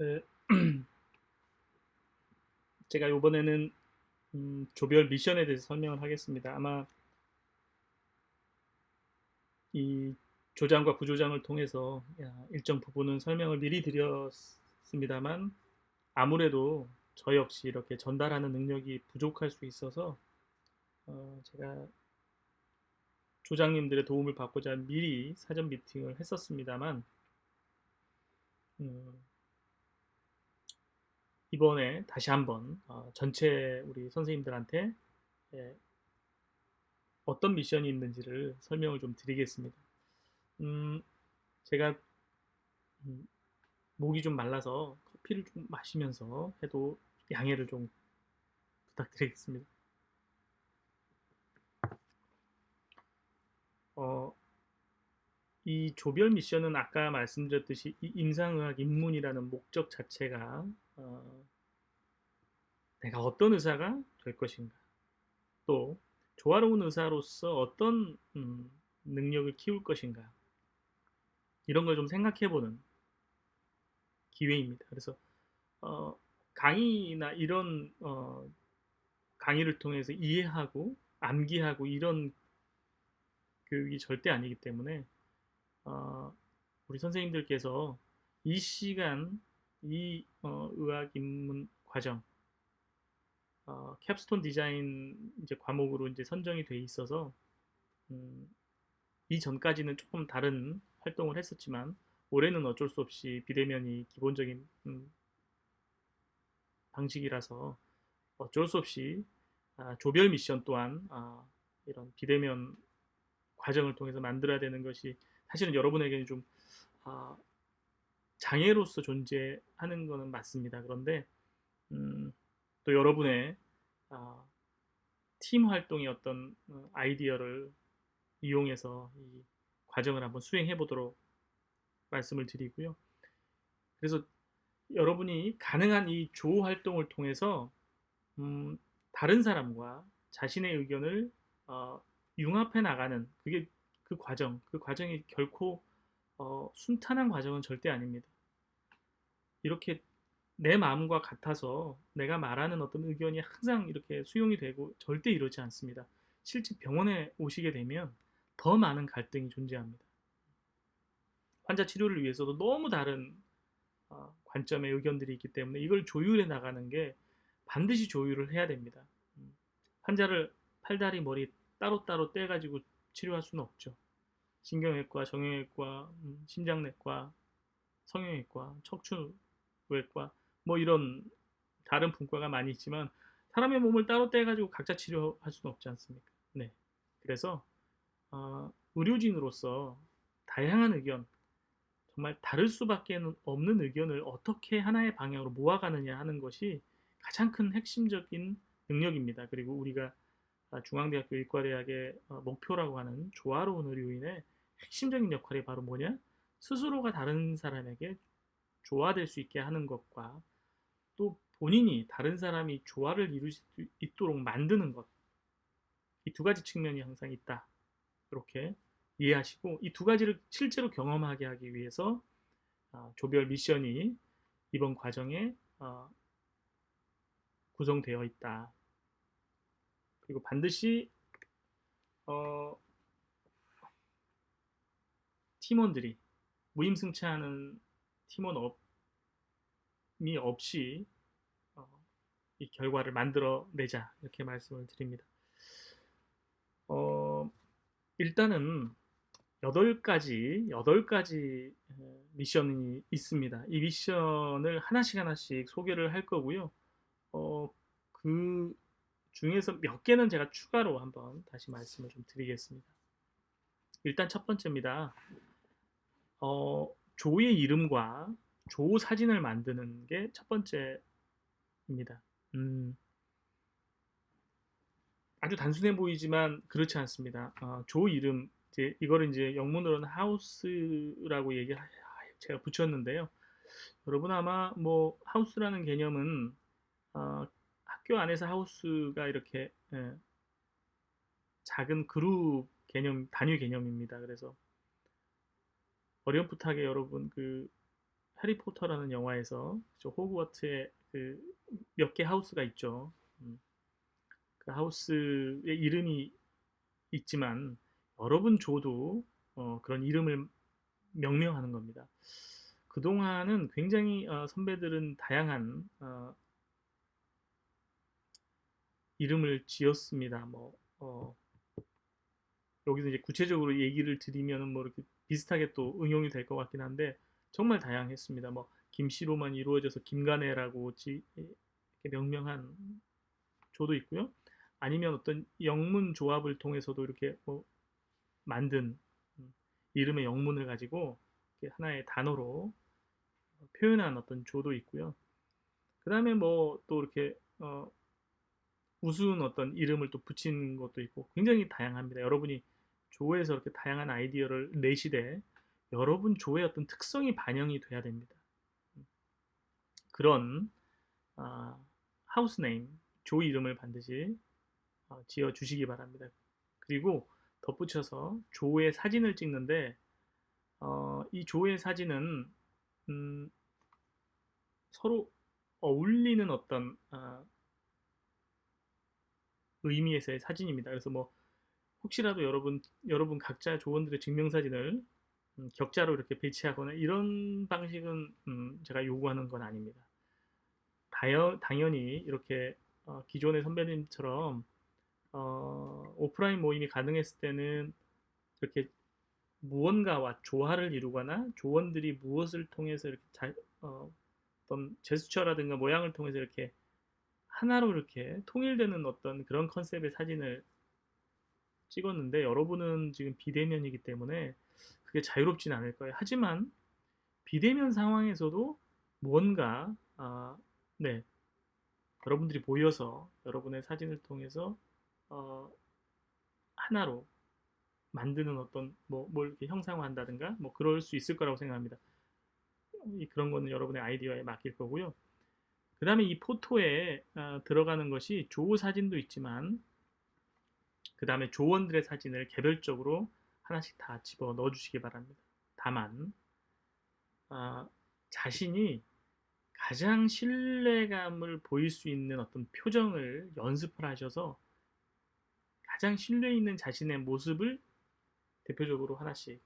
네, 제가 이번에는 조별 미션에 대해서 설명을 하겠습니다. 아마 이 조장과 부조장을 통해서 일정 부분은 설명을 미리 드렸습니다만 아무래도 저 역시 이렇게 전달하는 능력이 부족할 수 있어서 제가 조장님들의 도움을 받고자 미리 사전 미팅을 했었습니다만 음, 이번에 다시 한번 전체 우리 선생님들한테 예, 어떤 미션이 있는지를 설명을 좀 드리겠습니다. 음, 제가 음, 목이 좀 말라서 커피를 좀 마시면서 해도 양해를 좀 부탁드리겠습니다. 어, 이 조별 미션은 아까 말씀드렸듯이 이 임상의학 입문이라는 목적 자체가 내가 어떤 의사가 될 것인가, 또 조화로운 의사로서 어떤 능력을 키울 것인가, 이런 걸 좀 생각해보는 기회입니다. 그래서 어, 강의나 이런 강의를 통해서 이해하고 암기하고 이런 교육이 절대 아니기 때문에 어, 우리 선생님들께서 이 시간 이 의학 입문 과정 캡스톤 디자인 이제 과목으로 이제 선정이 돼 있어서 음, 이전까지는 조금 다른 활동을 했었지만 올해는 어쩔 수 없이 비대면이 기본적인 방식이라서 어쩔 수 없이 조별 미션 또한 이런 비대면 과정을 통해서 만들어야 되는 것이 사실은 여러분에게는 좀 아, 장애로서 존재하는 것은 맞습니다. 그런데 또 여러분의 아, 팀 활동의 어떤 아이디어를 이용해서 이 과정을 한번 수행해 보도록 말씀을 드리고요. 그래서 여러분이 가능한 이 조 활동을 통해서 음, 다른 사람과 자신의 의견을 어, 융합해 나가는 그게 그 과정이 결코 순탄한 과정은 절대 아닙니다. 이렇게 내 마음과 같아서 내가 말하는 어떤 의견이 항상 이렇게 수용이 되고 절대 이러지 않습니다. 실제 병원에 오시게 되면 더 많은 갈등이 존재합니다. 환자 치료를 위해서도 너무 다른 관점의 의견들이 있기 때문에 이걸 조율해 나가는 게 반드시 조율을 해야 됩니다. 환자를 팔다리 머리 따로따로 떼가지고 치료할 수는 없죠. 신경외과, 정형외과, 심장내과, 성형외과, 척추외과 뭐 이런 다른 분과가 많이 있지만 사람의 몸을 따로 떼가지고 각자 치료할 수는 없지 않습니까? 네. 그래서 의료진으로서 다양한 의견, 정말 다를 수밖에 없는 의견을 어떻게 하나의 방향으로 모아가느냐 하는 것이 가장 큰 핵심적인 능력입니다. 그리고 우리가 중앙대학교 의과대학의 목표라고 하는 조화로운 의료인의 핵심적인 역할이 바로 뭐냐? 스스로가 다른 사람에게 조화될 수 있게 하는 것과 또 본인이 다른 사람이 조화를 이룰 수 있도록 만드는 것. 이 두 가지 측면이 항상 있다. 이렇게 이해하시고 이 두 가지를 실제로 경험하게 하기 위해서 조별 미션이 이번 과정에 구성되어 있다. 그리고 반드시 어, 팀원들이 무임승차하는 팀원이 없이 어, 이 결과를 만들어내자 이렇게 말씀을 드립니다. 어, 일단은 8가지 미션이 있습니다. 이 미션을 하나씩 하나씩 소개를 할 거고요. 그 중에서 몇 개는 제가 추가로 한번 다시 말씀을 좀 드리겠습니다. 일단 첫 번째입니다. 조의 이름과 조 사진을 만드는 게 첫 번째입니다. 음, 아주 단순해 보이지만 그렇지 않습니다. 조 이름, 이거를 이제 영문으로는 하우스라고 제가 붙였는데요. 여러분 아마 뭐 하우스라는 개념은 어, 학교 안에서 하우스가 이렇게 작은 그룹 개념, 단위 개념입니다. 그래서 어렴풋하게 여러분 그 해리포터라는 영화에서 저 호그와트에 그 몇 개 하우스가 있죠. 그 하우스의 이름이 있지만 여러분 조도 그런 이름을 명명하는 겁니다. 그동안은 굉장히 선배들은 다양한 이름을 지었습니다. 뭐 여기서 이제 구체적으로 얘기를 드리면은 뭐 이렇게 비슷하게 또 응용이 될 것 같긴 한데 정말 다양했습니다. 뭐 김씨로만 이루어져서 김간혜라고 이렇게 명명한 조도 있고요. 아니면 어떤 영문 조합을 통해서도 이렇게 뭐 만든 이름의 영문을 가지고 하나의 단어로 표현한 어떤 조도 있고요. 그 다음에 뭐 또 이렇게 우스운 어떤 이름을 또 붙인 것도 있고 굉장히 다양합니다. 여러분이 조에서 이렇게 다양한 아이디어를 내시되 여러분 조의 어떤 특성이 반영이 돼야 됩니다. 그런 아, 하우스 네임, 조 이름을 반드시 지어 주시기 바랍니다. 그리고 덧붙여서 조의 사진을 찍는데 이 조의 사진은 음, 서로 어울리는 어떤 의미에서의 사진입니다. 그래서 뭐 혹시라도 여러분 각자 조원들의 증명사진을 격자로 이렇게 배치하거나 이런 방식은 제가 요구하는 건 아닙니다. 당연히 이렇게 기존의 선배님처럼 오프라인 모임이 가능했을 때는 이렇게 무언가와 조화를 이루거나 조원들이 무엇을 통해서 이렇게 어떤 제스처라든가 모양을 통해서 이렇게 하나로 이렇게 통일되는 어떤 그런 컨셉의 사진을 찍었는데 여러분은 지금 비대면이기 때문에 그게 자유롭진 않을 거예요. 하지만 비대면 상황에서도 무언가 네, 여러분들이 모여서 여러분의 사진을 통해서 어, 하나로 만드는 어떤 뭘 이렇게 형상화한다든가 뭐 그럴 수 있을 거라고 생각합니다. 그런 거는 여러분의 아이디어에 맡길 거고요. 그 다음에 이 포토에 들어가는 것이 조 사진도 있지만 그 다음에 조원들의 사진을 개별적으로 하나씩 다 집어 넣어 주시기 바랍니다. 다만 아, 자신이 가장 신뢰감을 보일 수 있는 어떤 표정을 연습을 하셔서 가장 신뢰 있는 자신의 모습을 대표적으로 하나씩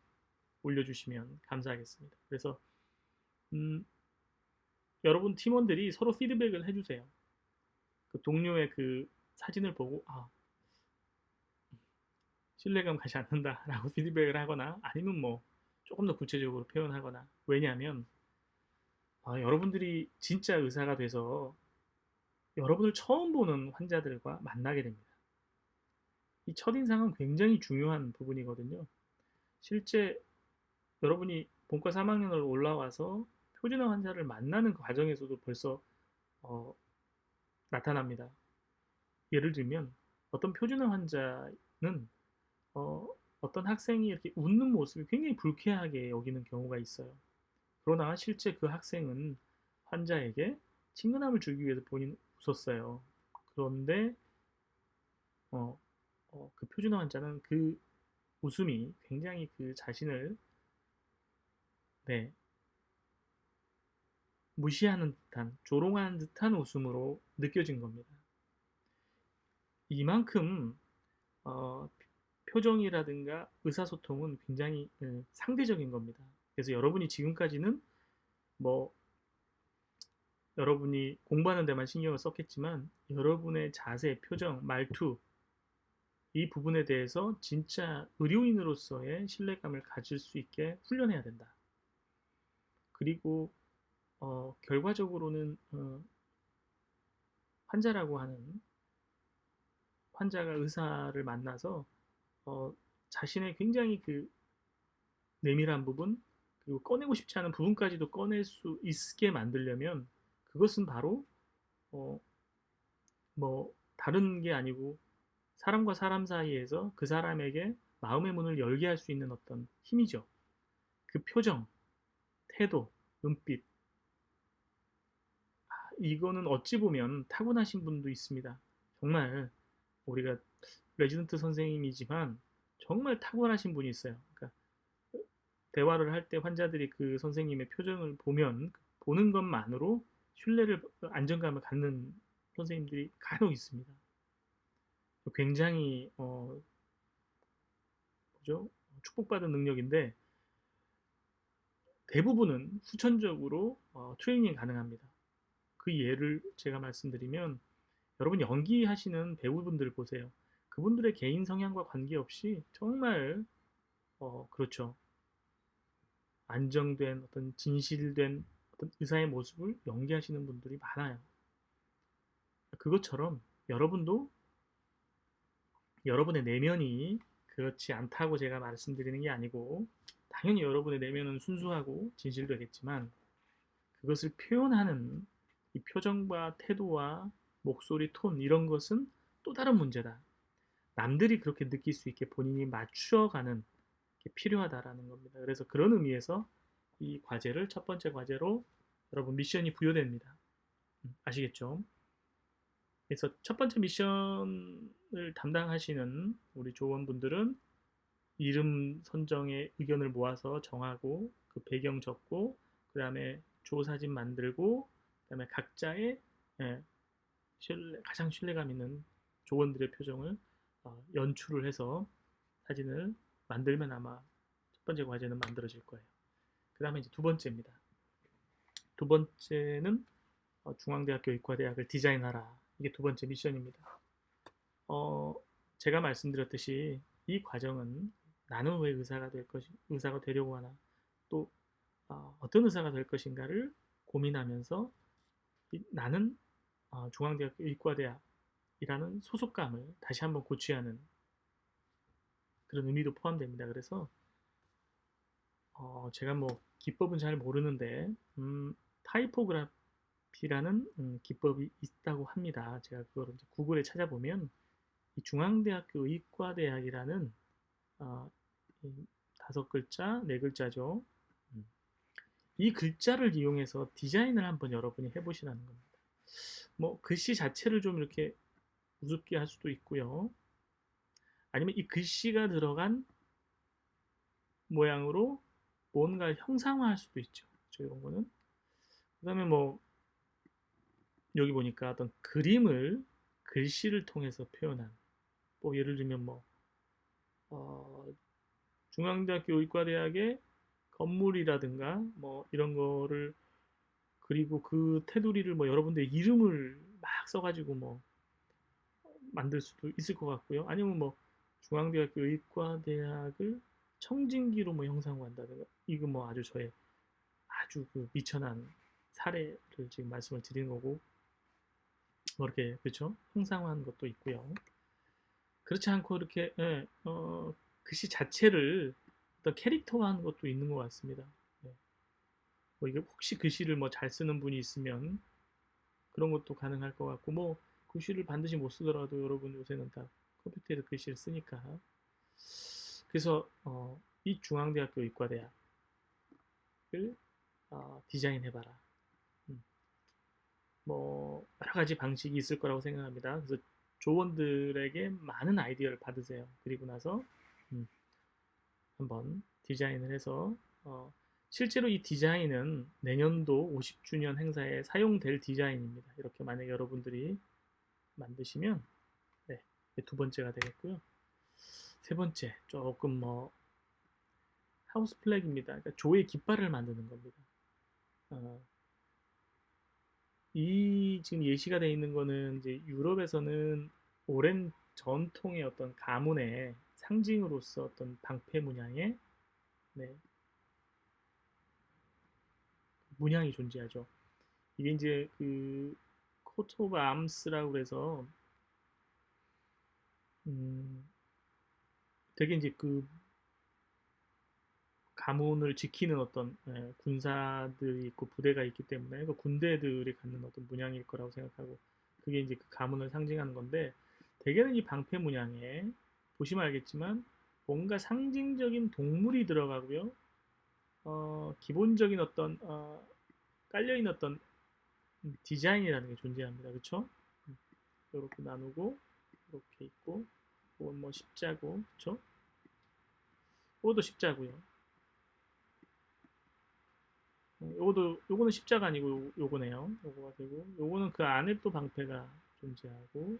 올려주시면 감사하겠습니다. 그래서 음, 여러분 팀원들이 서로 피드백을 해주세요. 그 동료의 그 사진을 보고 신뢰감 가지 않는다라고 피드백을 하거나 아니면 뭐 조금 더 구체적으로 표현하거나 왜냐하면 여러분들이 진짜 의사가 돼서 여러분을 처음 보는 환자들과 만나게 됩니다. 이 첫인상은 굉장히 중요한 부분이거든요. 실제 여러분이 본과 3학년을 올라와서 표준화 환자를 만나는 그 과정에서도 벌써 어, 나타납니다. 예를 들면 어떤 표준화 환자는 어떤 학생이 이렇게 웃는 모습이 굉장히 불쾌하게 여기는 경우가 있어요. 그러나 실제 그 학생은 환자에게 친근함을 주기 위해서 본인 웃었어요. 그런데 그 표준화 환자는 그 웃음이 굉장히 그 자신을 네, 무시하는 듯한 조롱하는 듯한 웃음으로 느껴진 겁니다. 이만큼 어, 표정이라든가 의사소통은 굉장히 상대적인 겁니다. 그래서 여러분이 지금까지는 뭐 여러분이 공부하는 데만 신경을 썼겠지만 여러분의 자세, 표정, 말투 이 부분에 대해서 진짜 의료인으로서의 신뢰감을 가질 수 있게 훈련해야 된다. 그리고 결과적으로는 환자라고 하는 환자가 의사를 만나서 어, 자신의 굉장히 그 내밀한 부분 그리고 꺼내고 싶지 않은 부분까지도 꺼낼 수 있게 만들려면 그것은 바로 어, 뭐 다른 게 아니고 사람과 사람 사이에서 그 사람에게 마음의 문을 열게 할 수 있는 어떤 힘이죠. 그 표정, 태도, 눈빛 이거는 어찌 보면 타고나신 분도 있습니다. 정말 우리가 레지던트 선생님이지만 정말 탁월하신 분이 있어요. 그러니까 대화를 할 때 환자들이 그 선생님의 표정을 보면 보는 것만으로 신뢰를 안정감을 갖는 선생님들이 간혹 있습니다. 굉장히 뭐죠? 축복받은 능력인데 대부분은 후천적으로 트레이닝이 가능합니다. 그 예를 제가 말씀드리면 여러분 연기하시는 배우분들 보세요. 그분들의 개인 성향과 관계없이 정말 그렇죠. 안정된 어떤 진실된 어떤 의사의 모습을 연기하시는 분들이 많아요. 그것처럼 여러분도 여러분의 내면이 그렇지 않다고 제가 말씀드리는 게 아니고 당연히 여러분의 내면은 순수하고 진실되겠지만 그것을 표현하는 이 표정과 태도와 목소리 톤 이런 것은 또 다른 문제다. 남들이 그렇게 느낄 수 있게 본인이 맞추어가는 게 필요하다라는 겁니다. 그래서 그런 의미에서 이 과제를 첫 번째 과제로 여러분 미션이 부여됩니다. 아시겠죠? 그래서 첫 번째 미션을 담당하시는 우리 조원분들은 이름 선정의 의견을 모아서 정하고 그 배경 적고 그 다음에 조사진 만들고 그 다음에 각자의 예, 가장 신뢰감 있는 조원들의 표정을 연출을 해서 사진을 만들면 아마 첫 번째 과제는 만들어질 거예요. 그 다음에 이제 두 번째입니다. 두 번째는 중앙대학교 의과대학을 디자인하라. 이게 두 번째 미션입니다. 어, 제가 말씀드렸듯이 이 과정은 나는 왜 의사가 되려고 하나, 또 어떤 의사가 될 것인가를 고민하면서 나는 중앙대학교 의과대학이라는 소속감을 다시 한번 고취하는 그런 의미도 포함됩니다. 그래서 제가 뭐 기법은 잘 모르는데 타이포그래피라는 기법이 있다고 합니다. 제가 그걸 이제 구글에 찾아보면 이 중앙대학교 의과대학이라는 어, 다섯 글자, 네 글자죠. 음. 이 글자를 이용해서 디자인을 한번 여러분이 해보시라는 겁니다. 뭐 글씨 자체를 좀 이렇게 우습게 할 수도 있고요. 아니면 이 글씨가 들어간 모양으로 뭔가를 형상화할 수도 있죠. 이런 거는. 그다음에 뭐 여기 보니까 어떤 그림을 글씨를 통해서 표현한 뭐 예를 들면 뭐 어, 중앙대학교 의과대학의 건물이라든가 뭐 이런 거를 그리고 그 테두리를 뭐 여러분들의 이름을 막 써가지고 뭐 만들 수도 있을 것 같고요. 아니면 뭐 중앙대학교 의과대학을 청진기로 뭐 형상화한다든가 이거 뭐 아주 저의 아주 그 미천한 사례를 지금 말씀을 드리는 거고 뭐 이렇게 그렇죠 형상화한 것도 있고요. 그렇지 않고 이렇게 글씨 자체를 어떤 캐릭터화하는 것도 있는 것 같습니다. 네. 뭐 이게 혹시 글씨를 뭐 잘 쓰는 분이 있으면 그런 것도 가능할 것 같고 뭐 글씨를 반드시 못 쓰더라도 여러분 요새는 다 컴퓨터에서 글씨를 쓰니까 그래서 이 중앙대학교 의과대학을 디자인해봐라. 음, 뭐 여러 가지 방식이 있을 거라고 생각합니다. 그래서 조원들에게 많은 아이디어를 받으세요. 그리고 나서 음, 한번 디자인을 해서 실제로 이 디자인은 내년도 50주년 행사에 사용될 디자인입니다. 이렇게 만약 여러분들이 만드시면 네, 두 번째가 되겠고요. 세 번째 조금 뭐 하우스 플래그입니다. 그러니까 조의 깃발을 만드는 겁니다. 어, 이 지금 예시가 되어 있는 거는 이제 유럽에서는 오랜 전통의 어떤 가문의 상징으로서 어떤 방패 문양의 네, 문양이 존재하죠. 이게 이제 그 코트 오브 암스라고 그래서 음, 되게 이제 그 가문을 지키는 어떤 군사들이 있고 부대가 있기 때문에 그 군대들이 갖는 어떤 문양일 거라고 생각하고 그게 이제 그 가문을 상징하는 건데 대개는 이 방패 문양에 보시면 알겠지만 뭔가 상징적인 동물이 들어가고요. 기본적인 어떤 깔려있는 어떤 디자인이라는 게 존재합니다. 그렇죠? 이렇게 나누고 이렇게 있고 이건 뭐 십자고 그렇죠? 이것도 십자고요. 요거는 십자가 아니고 요거네요. 요거가 되고 요거는 그 안에 또 방패가 존재하고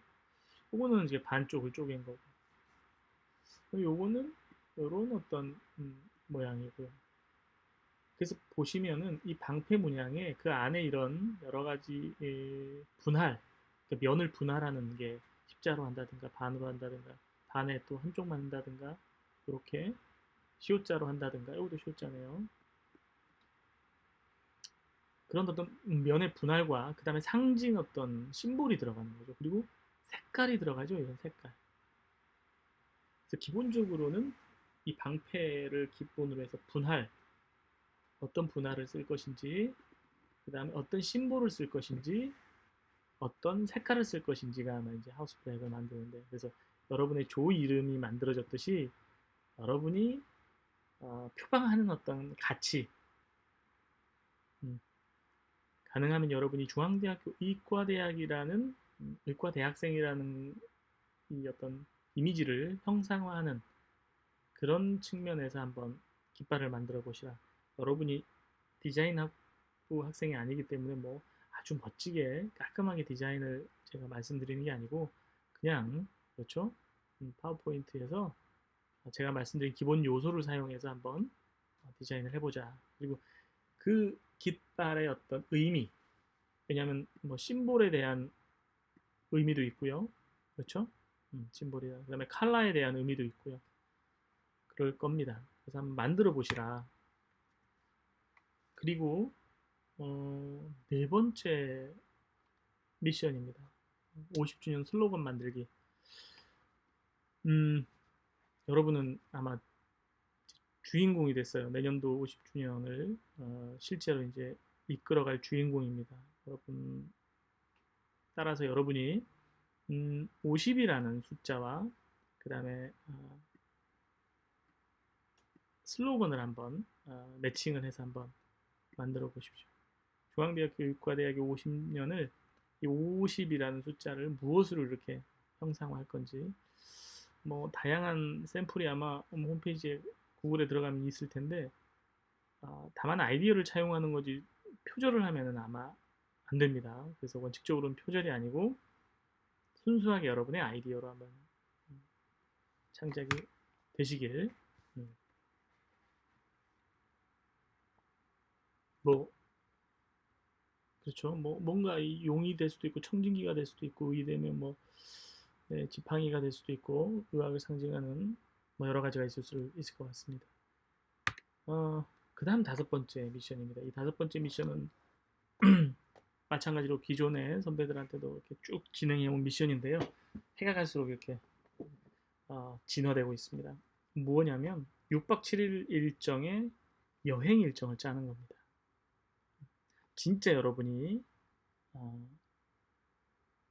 요거는 이제 반쪽을 쪼갠 거고 요거는 요런 어떤 모양이고요. 그래서 보시면은 이 방패 문양에 그 안에 이런 여러 가지 분할, 그러니까 면을 분할하는 게 십자로 한다든가 반으로 한다든가 반에 또 한쪽만 한다든가 이렇게 시옷자로 한다든가 이것도 시옷자네요. 그런 어떤 면의 분할과 그 다음에 상징 어떤 심볼이 들어가는 거죠. 그리고 색깔이 들어가죠. 이런 색깔. 그래서 기본적으로는 이 방패를 기본으로 해서 분할, 어떤 분할을 쓸 것인지, 그 다음에 어떤 심볼을 쓸 것인지, 어떤 색깔을 쓸 것인지가 아마 이제 하우스 플래그를 만드는데, 그래서 여러분의 조 이름이 만들어졌듯이 여러분이 표방하는 어떤 가치, 음, 가능하면 여러분이 중앙대학교 의과대학이라는 의과대학생이라는 이 어떤 이미지를 형상화하는 그런 측면에서 한번 깃발을 만들어 보시라. 여러분이 디자인학부 학생이 아니기 때문에 뭐 아주 멋지게 깔끔하게 디자인을 제가 말씀드리는 게 아니고 그냥 그렇죠. 파워포인트에서 제가 말씀드린 기본 요소를 사용해서 한번 디자인을 해보자. 그리고 그 깃발의 어떤 의미, 왜냐하면 뭐 심볼에 대한 의미도 있고요. 그렇죠? 심볼이나 그다음에 칼라에 대한 의미도 있고요. 그럴 겁니다. 그래서 한번 만들어 보시라. 그리고 네 번째 미션입니다. 50주년 슬로건 만들기. 음, 여러분은 아마 주인공이 됐어요. 내년도 50주년을 실제로 이제 이끌어갈 주인공입니다. 여러분 따라서 여러분이 50이라는 숫자와 그 다음에 슬로건을 한번 매칭을 해서 한번 만들어 보십시오. 중앙대학교 의과대학의 50년을 이 50이라는 숫자를 무엇으로 이렇게 형상화할 건지 뭐 다양한 샘플이 아마 홈페이지에 구글에 들어가면 있을 텐데 다만 아이디어를 차용하는 거지 표절을 하면은 아마 안 됩니다. 그래서 원칙적으로는 표절이 아니고 순수하게 여러분의 아이디어로 한번 창작이 되시길 뭐 그렇죠. 뭐 뭔가 이 용이 될 수도 있고 청진기가 될 수도 있고 의되면 뭐 네, 지팡이가 될 수도 있고 의학을 상징하는 뭐 여러 가지가 있을 수 있을 것 같습니다. 그다음 다섯 번째 미션입니다. 이 다섯 번째 미션은 마찬가지로 기존의 선배들한테도 이렇게 쭉 진행해온 미션인데요. 해가 갈수록 이렇게 진화되고 있습니다. 뭐냐면 6박 7일 일정의 여행 일정을 짜는 겁니다. 진짜 여러분이 어,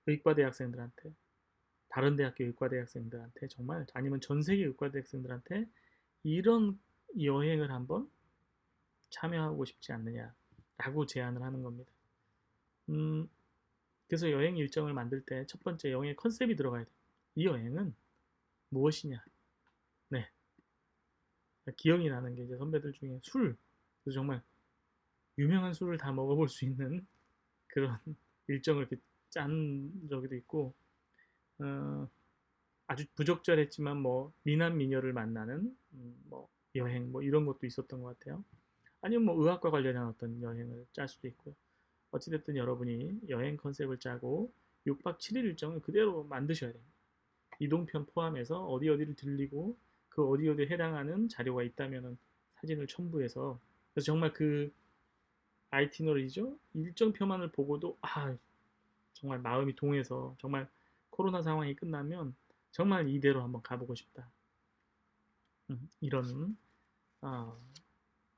의과대학생들한테 다른 대학교 의과대학생들한테 정말 아니면 전 세계 의과대학생들한테 이런 여행을 한번 참여하고 싶지 않느냐라고 제안을 하는 겁니다. 음, 그래서 여행 일정을 만들 때 첫 번째 여행의 컨셉이 들어가야 돼요. 이 여행은 무엇이냐? 네, 기억이 나는 게 이제 선배들 중에 술, 그래서 정말 유명한 술을 다 먹어볼 수 있는 그런 일정을 이렇게 짠 적도 있고 어, 아주 부적절했지만 뭐 미남 미녀를 만나는 뭐 여행 뭐 이런 것도 있었던 것 같아요. 아니면 뭐 의학과 관련한 어떤 여행을 짤 수도 있고요. 어찌됐든 여러분이 여행 컨셉을 짜고 6박 7일 일정을 그대로 만드셔야 됩니다. 이동편 포함해서 어디 어디를 들리고 그 어디 어디에 해당하는 자료가 있다면 사진을 첨부해서 그래서 정말 그 아이티너리죠 일정표만을 보고도 정말 마음이 동해서 정말 코로나 상황이 끝나면 정말 이대로 한번 가보고 싶다. 이런 어,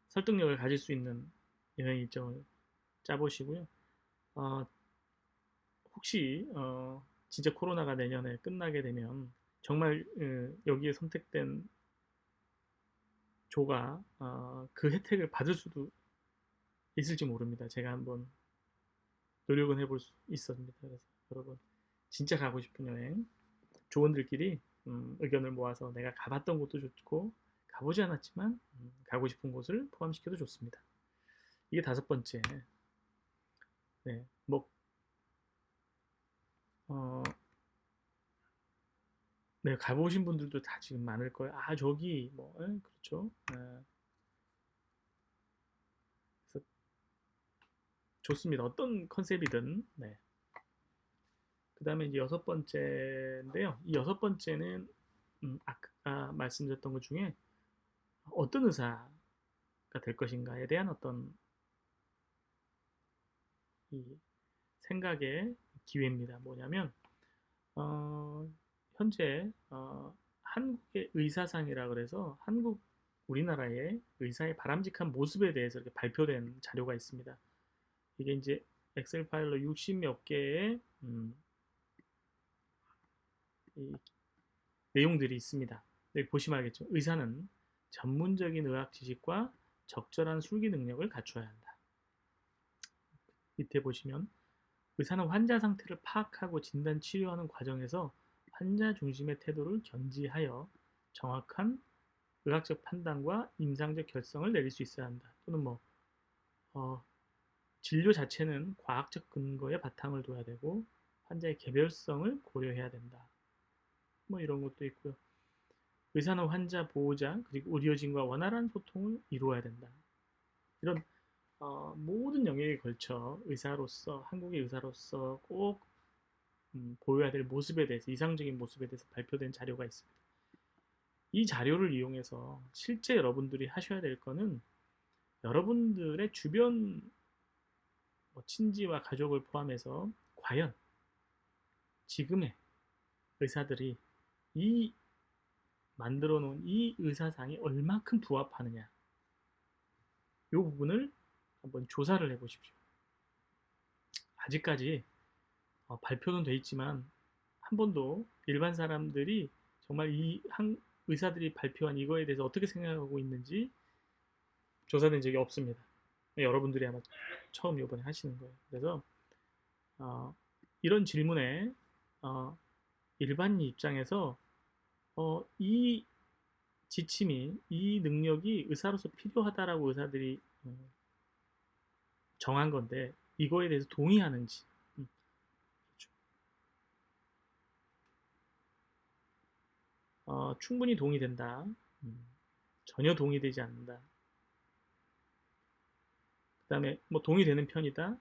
설득력을 가질 수 있는 여행 일정을 짜보시고요. 어, 혹시 진짜 코로나가 내년에 끝나게 되면 정말 여기에 선택된 조가 그 혜택을 받을 수도 있을지 모릅니다. 제가 한번 노력은 해볼 수 있었습니다. 그래서 여러분 진짜 가고 싶은 여행 조원들끼리 의견을 모아서 내가 가봤던 곳도 좋고 가보지 않았지만 가고 싶은 곳을 포함시켜도 좋습니다. 이게 다섯 번째. 네, 뭐 어, 네, 가보신 분들도 다 지금 많을 거예요. 아, 저기 뭐 그렇죠. 그래서 좋습니다. 어떤 컨셉이든. 네. 그다음에 이제 여섯 번째인데요. 이 여섯 번째는 아까 말씀드렸던 것 중에 어떤 의사가 될 것인가에 대한 어떤 이 생각의 기회입니다. 뭐냐면 어, 현재 한국의 의사상이라 그래서 우리나라의 의사의 바람직한 모습에 대해서 이렇게 발표된 자료가 있습니다. 이게 이제 엑셀 파일로 60 몇 개의 이 내용들이 있습니다. 여기 보시면 알겠죠. 의사는 전문적인 의학 지식과 적절한 술기 능력을 갖춰야 한다. 밑에 보시면 의사는 환자 상태를 파악하고 진단 치료하는 과정에서 환자 중심의 태도를 견지하여 정확한 의학적 판단과 임상적 결정을 내릴 수 있어야 한다. 또는 뭐 어, 진료 자체는 과학적 근거에 바탕을 둬야 되고 환자의 개별성을 고려해야 된다. 뭐 이런 것도 있고요. 의사는 환자, 보호자, 그리고 의료진과 원활한 소통을 이루어야 된다. 이런 모든 영역에 걸쳐 의사로서, 한국의 의사로서 꼭 보여야 될 모습에 대해서, 이상적인 모습에 대해서 발표된 자료가 있습니다. 이 자료를 이용해서 실제 여러분들이 하셔야 될 거는 여러분들의 주변 친지와 가족을 포함해서 과연 지금의 의사들이 이 만들어 놓은 이 의사상이 얼마큼 부합하느냐, 이 부분을 한번 조사를 해 보십시오. 아직까지 발표는 돼 있지만 한 번도 일반 사람들이 정말 의사들이 발표한 이거에 대해서 어떻게 생각하고 있는지 조사된 적이 없습니다. 여러분들이 아마 처음 이번에 하시는 거예요. 그래서 이런 질문에 일반인 입장에서 이 지침이, 이 능력이 의사로서 필요하다라고 의사들이 정한 건데 이거에 대해서 동의하는지. 그렇죠. 충분히 동의된다. 전혀 동의되지 않는다. 그 다음에 뭐 동의되는 편이다.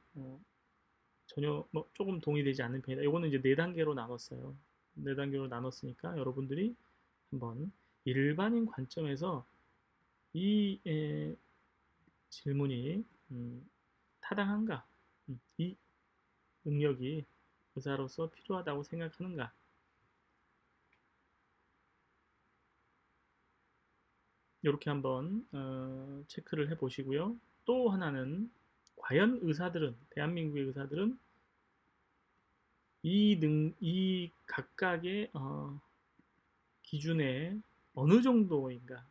전혀 뭐 조금 동의되지 않는 편이다. 이거는 이제 네 단계로 나눴어요. 네 단계로 나눴으니까 여러분들이 한번 일반인 관점에서 이 질문이 타당한가? 이 능력이 의사로서 필요하다고 생각하는가? 이렇게 한번 체크를 해 보시고요. 또 하나는 과연 대한민국의 의사들은 이 각각의 기준에 어느 정도인가?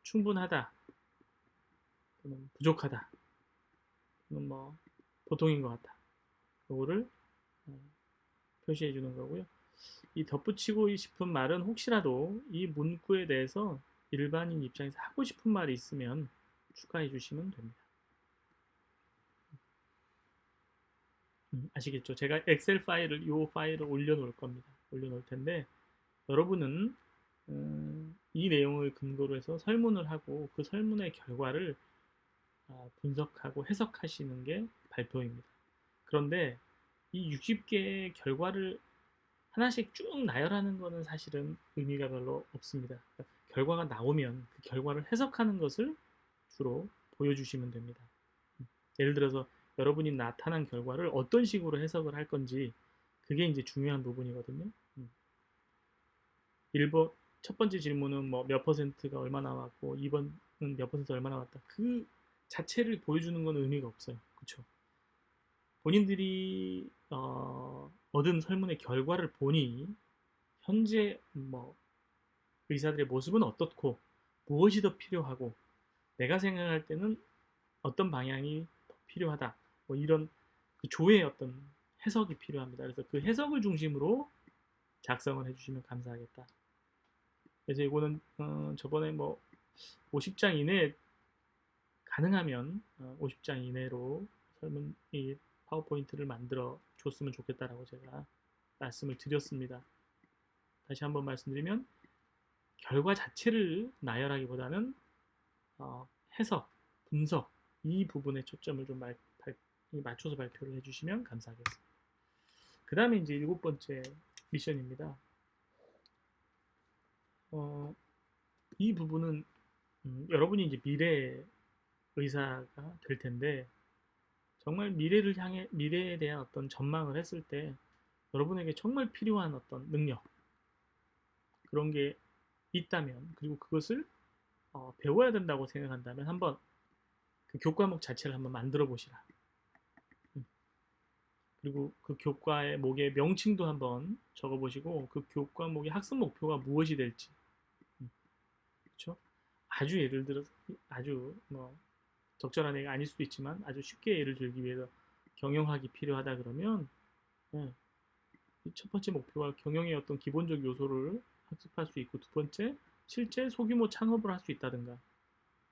충분하다, 또는 부족하다, 또는 뭐 보통인 것 같다. 이거를 표시해 주는 거고요. 이 덧붙이고 싶은 말은 혹시라도 이 문구에 대해서 일반인 입장에서 하고 싶은 말이 있으면 추가해 주시면 됩니다. 아시겠죠? 제가 엑셀 파일을, 이 파일을 올려놓을 겁니다. 올려놓을 텐데 여러분은 이 내용을 근거로 해서 설문을 하고 그 설문의 결과를 분석하고 해석하시는 게 발표입니다. 그런데 이 60개의 결과를 하나씩 쭉 나열하는 것은 사실은 의미가 별로 없습니다. 그러니까 결과가 나오면 그 결과를 해석하는 것을 주로 보여주시면 됩니다. 예를 들어서 여러분이 나타난 결과를 어떤 식으로 해석을 할 건지, 그게 이제 중요한 부분이거든요. 1번 첫 번째 질문은 뭐 몇 퍼센트가 얼마 나왔고 2번은 몇 퍼센트 얼마 나왔다. 그 자체를 보여주는 건 의미가 없어요. 그렇죠? 본인들이 얻은 설문의 결과를 보니 현재 뭐 의사들의 모습은 어떻고 무엇이 더 필요하고 내가 생각할 때는 어떤 방향이 더 필요하다. 뭐 이런 그 조의 어떤 해석이 필요합니다. 그래서 그 해석을 중심으로 작성을 해주시면 감사하겠다. 그래서 이거는 저번에 뭐 50장 이내에 가능하면 50장 이내로 설문 이 파워포인트를 만들어 줬으면 좋겠다라고 제가 말씀을 드렸습니다. 다시 한번 말씀드리면 결과 자체를 나열하기보다는 해석, 분석 이 부분에 초점을 좀 맞춰서 발표를 해주시면 감사하겠습니다. 그 다음에 이제 7번째 미션입니다. 이 부분은 여러분이 이제 미래 의사가 될 텐데 정말 미래에 대한 어떤 전망을 했을 때 여러분에게 정말 필요한 어떤 능력 그런 게 있다면 그리고 그것을 배워야 된다고 생각한다면 한번 그 교과목 자체를 한번 만들어 보시라. 그리고 그 교과의 목의 명칭도 한번 적어보시고 그 교과목의 학습 목표가 무엇이 될지 그렇죠? 아주 예를 들어서 아주 뭐 적절한 예가 아닐 수도 있지만 아주 쉽게 예를 들기 위해서 경영학이 필요하다 그러면 예, 첫 번째 목표가 경영의 어떤 기본적 요소를 학습할 수 있고 두 번째 실제 소규모 창업을 할 수 있다든가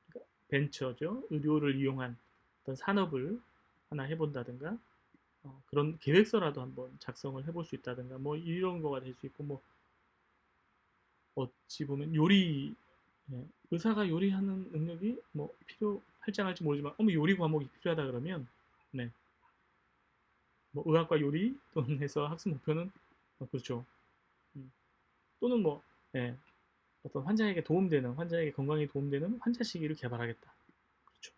그러니까 벤처죠 의료를 이용한 어떤 산업을 하나 해본다든가 그런 계획서라도 한번 작성을 해볼 수 있다든가 뭐 이런 거가 될 수 있고 뭐 어찌 보면 요리 의사가 요리하는 능력이 뭐 필요할지 안 할지 모르지만 요리 과목이 필요하다 그러면 네, 뭐 의학과 요리 또는 해서 학습 목표는 그렇죠. 또는 뭐 예, 어떤 환자에게 건강에 도움되는 환자 시기를 개발하겠다. 그렇죠.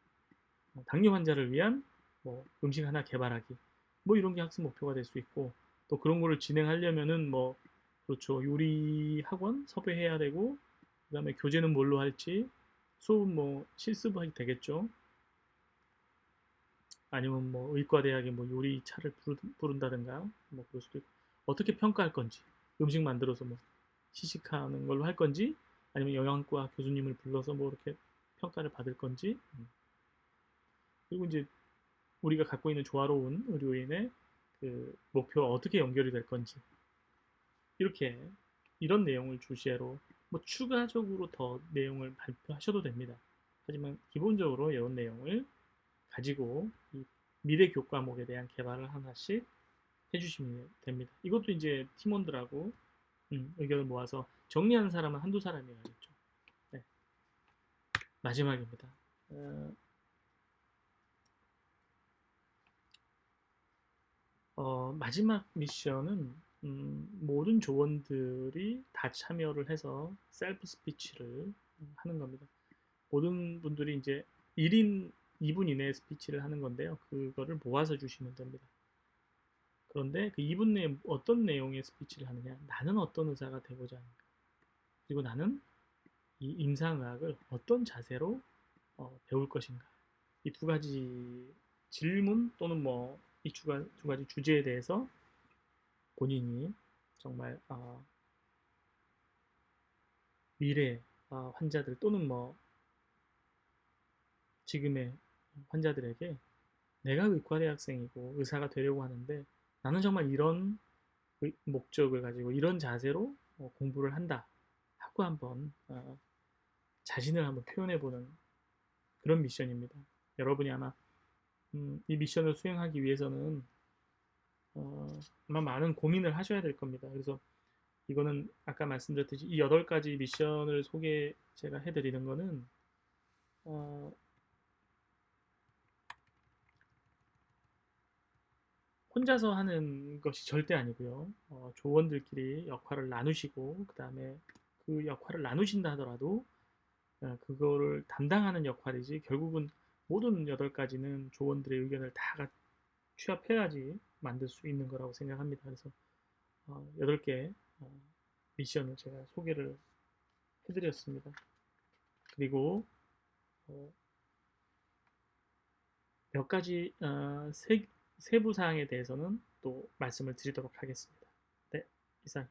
당뇨 환자를 위한 뭐 음식 하나 개발하기. 뭐 이런 게 학습 목표가 될 수 있고 또 그런 거를 진행하려면은 뭐 그렇죠. 요리 학원 섭외해야 되고 그다음에 교재는 뭘로 할지 수업 뭐 실습하게 되겠죠. 아니면 뭐 의과대학에 뭐 요리차를 부른다든가 뭐 그럴 수도 있고 어떻게 평가할 건지 음식 만들어서 뭐 시식하는 걸로 할 건지 아니면 영양과 교수님을 불러서 뭐 이렇게 평가를 받을 건지 그리고 이제 우리가 갖고 있는 조화로운 의료인의 그 목표와 어떻게 연결이 될 건지 이렇게 이런 내용을 주제로 뭐 추가적으로 더 내용을 발표하셔도 됩니다. 하지만 기본적으로 이런 내용을 가지고 이 미래 교과목에 대한 개발을 하나씩 해주시면 됩니다. 이것도 이제 팀원들하고 의견을 모아서 정리하는 사람은 한두 사람이야겠죠. 네, 마지막입니다. 마지막 미션은 모든 조원들이 다 참여를 해서 셀프 스피치를 하는 겁니다. 모든 분들이 이제 1인 2분 이내에 스피치를 하는 건데요. 그거를 모아서 주시면 됩니다. 그런데 그 2분 내에 어떤 내용의 스피치를 하느냐, 나는 어떤 의사가 되고자 하는가, 그리고 나는 이 임상의학을 어떤 자세로 배울 것인가, 이 두 가지 질문 또는 뭐 이 두 가지 주제에 대해서 본인이 정말 미래 환자들 또는 뭐 지금의 환자들에게 내가 의과대학생이고 의사가 되려고 하는데 나는 정말 이런 목적을 가지고 이런 자세로 공부를 한다 하고 한번 자신을 한번 표현해보는 그런 미션입니다. 여러분이 아마 이 미션을 수행하기 위해서는 아마 많은 고민을 하셔야 될 겁니다. 그래서 이거는 아까 말씀드렸듯이 이 8가지 미션을 제가 해드리는 거는 혼자서 하는 것이 절대 아니고요. 조원들끼리 역할을 나누시고 그 다음에 그 역할을 나누신다 하더라도 그거를 담당하는 역할이지 결국은 모든 8가지는 조원들의 의견을 다 취합해야지 만들 수 있는 거라고 생각합니다. 그래서 8개 미션을 제가 소개를 해드렸습니다. 그리고 몇 가지 세부 사항에 대해서는 또 말씀을 드리도록 하겠습니다. 네, 이상